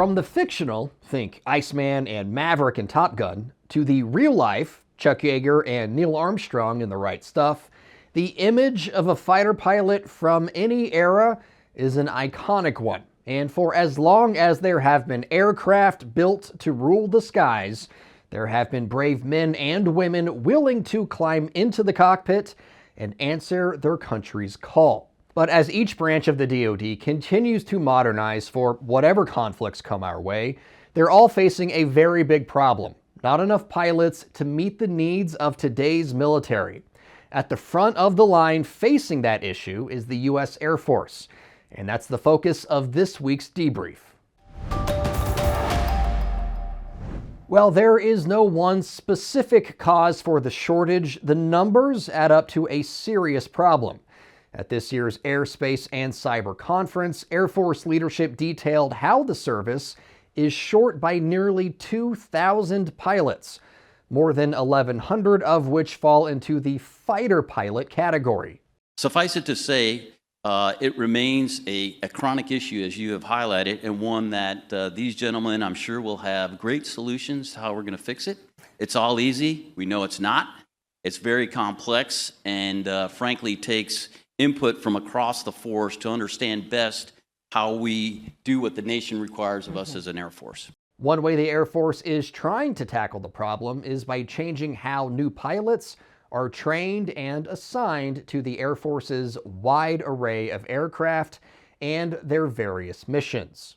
From the fictional, think Iceman and Maverick and Top Gun, to the real life, Chuck Yeager and Neil Armstrong in The Right Stuff, the image of a fighter pilot from any era is an iconic one. And for as long as there have been aircraft built to rule the skies, there have been brave men and women willing to climb into the cockpit and answer their country's call. But as each branch of the DoD continues to modernize for whatever conflicts come our way, they're all facing a very big problem. Not enough pilots to meet the needs of today's military. At the front of the line facing that issue is the U.S. Air Force, and that's the focus of this week's debrief. Well, there is no one specific cause for the shortage. The numbers add up to a serious problem. At this year's Airspace and Cyber Conference, Air Force leadership detailed how the service is short by nearly 2,000 pilots, more than 1,100 of which fall into the fighter pilot category. Suffice it to say, it remains a chronic issue, as you have highlighted, and one that these gentlemen, I'm sure, will have great solutions to how we're going to fix it. It's all easy. We know it's not. It's very complex and, frankly, takes input from across the force to understand best how we do what the nation requires of us as an Air Force. One way the Air Force is trying to tackle the problem is by changing how new pilots are trained and assigned to the Air Force's wide array of aircraft and their various missions.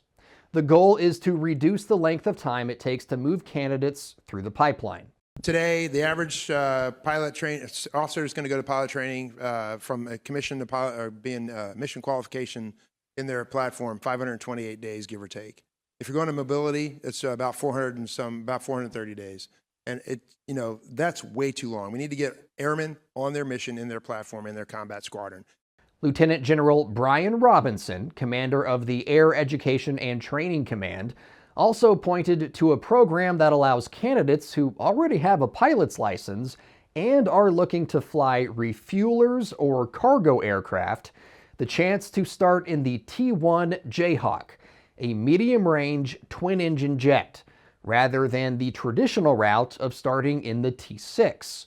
The goal is to reduce the length of time it takes to move candidates through the pipeline. Today, the average pilot officer is going to go to pilot training from a commission to pilot, or being mission qualification in their platform, 528 days, give or take. If you're going to mobility, it's about 430 days. And that's way too long. We need to get airmen on their mission, in their platform, in their combat squadron. Lieutenant General Ryan Robertson, commander of the Air Education and Training Command, also pointed to a program that allows candidates who already have a pilot's license and are looking to fly refuelers or cargo aircraft the chance to start in the T-1 Jayhawk, a medium-range twin-engine jet, rather than the traditional route of starting in the T-6.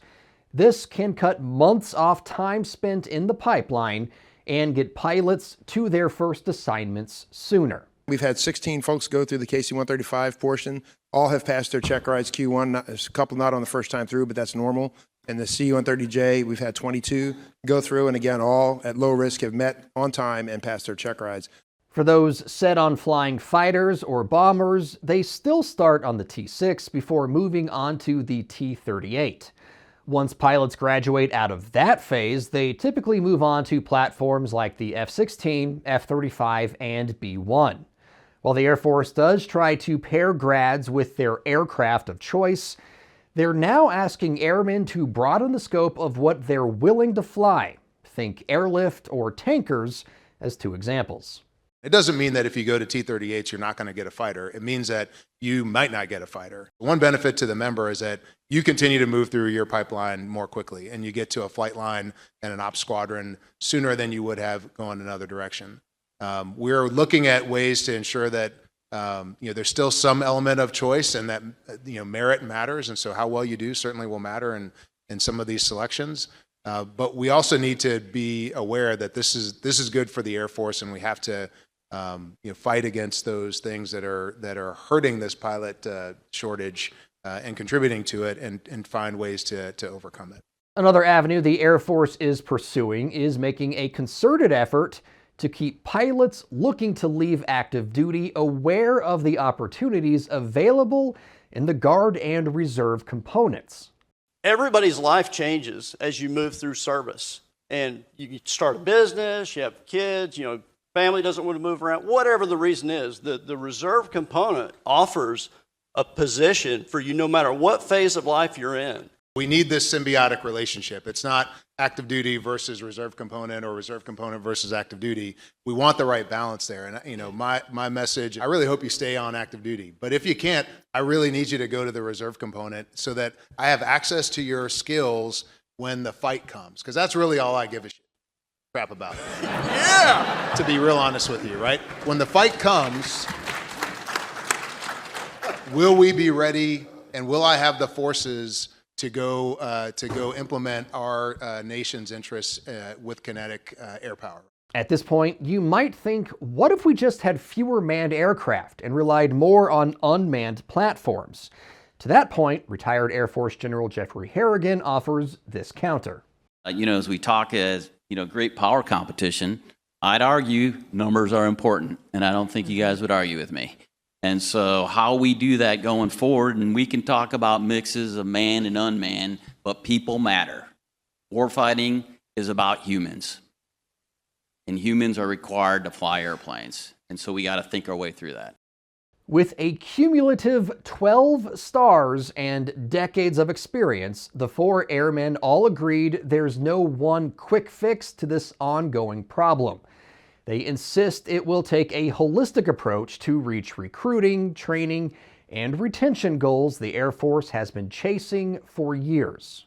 This can cut months off time spent in the pipeline and get pilots to their first assignments sooner. We've had 16 folks go through the KC-135 portion. All have passed their check rides Q1. There's a couple not on the first time through, but that's normal. And the C-130J, we've had 22 go through, and again, all at low risk have met on time and passed their check rides. For those set on flying fighters or bombers, they still start on the T-6 before moving on to the T-38. Once pilots graduate out of that phase, they typically move on to platforms like the F-16, F-35, and B-1. While the Air Force does try to pair grads with their aircraft of choice, they're now asking airmen to broaden the scope of what they're willing to fly. Think airlift or tankers as two examples. It doesn't mean that if you go to T-38s, you're not going to get a fighter. It means that you might not get a fighter. One benefit to the member is that you continue to move through your pipeline more quickly, and you get to a flight line and an ops squadron sooner than you would have gone another direction. We're looking at ways to ensure that there's still some element of choice, and that merit matters, and so how well you do certainly will matter in some of these selections. But we also need to be aware that this is good for the Air Force, and we have to fight against those things that are hurting this pilot shortage and contributing to it, and find ways to overcome it. Another avenue the Air Force is pursuing is making a concerted effort to keep pilots looking to leave active duty aware of the opportunities available in the Guard and Reserve components. Everybody's life changes as you move through service. And you start a business, you have kids, family doesn't want to move around, whatever the reason is. The reserve component offers a position for you no matter what phase of life you're in. We need this symbiotic relationship. It's not active duty versus reserve component, or reserve component versus active duty. We want the right balance there. And my message, I really hope you stay on active duty. But if you can't, I really need you to go to the reserve component so that I have access to your skills when the fight comes. Because that's really all I give a crap about. Yeah! To be real honest with you, right? When the fight comes, will we be ready, and will I have the forces to go implement our nation's interests with kinetic air power? At this point, you might think, what if we just had fewer manned aircraft and relied more on unmanned platforms? To that point, retired Air Force General Jeffrey Harrigan offers this counter. As we talk as, great power competition, I'd argue numbers are important, and I don't think you guys would argue with me. And so how we do that going forward, and we can talk about mixes of manned and unmanned, but people matter. Warfighting is about humans, and humans are required to fly airplanes. And so we got to think our way through that. With a cumulative 12 stars and decades of experience, the 4 airmen all agreed there's no one quick fix to this ongoing problem. They insist it will take a holistic approach to reach recruiting, training, and retention goals the Air Force has been chasing for years.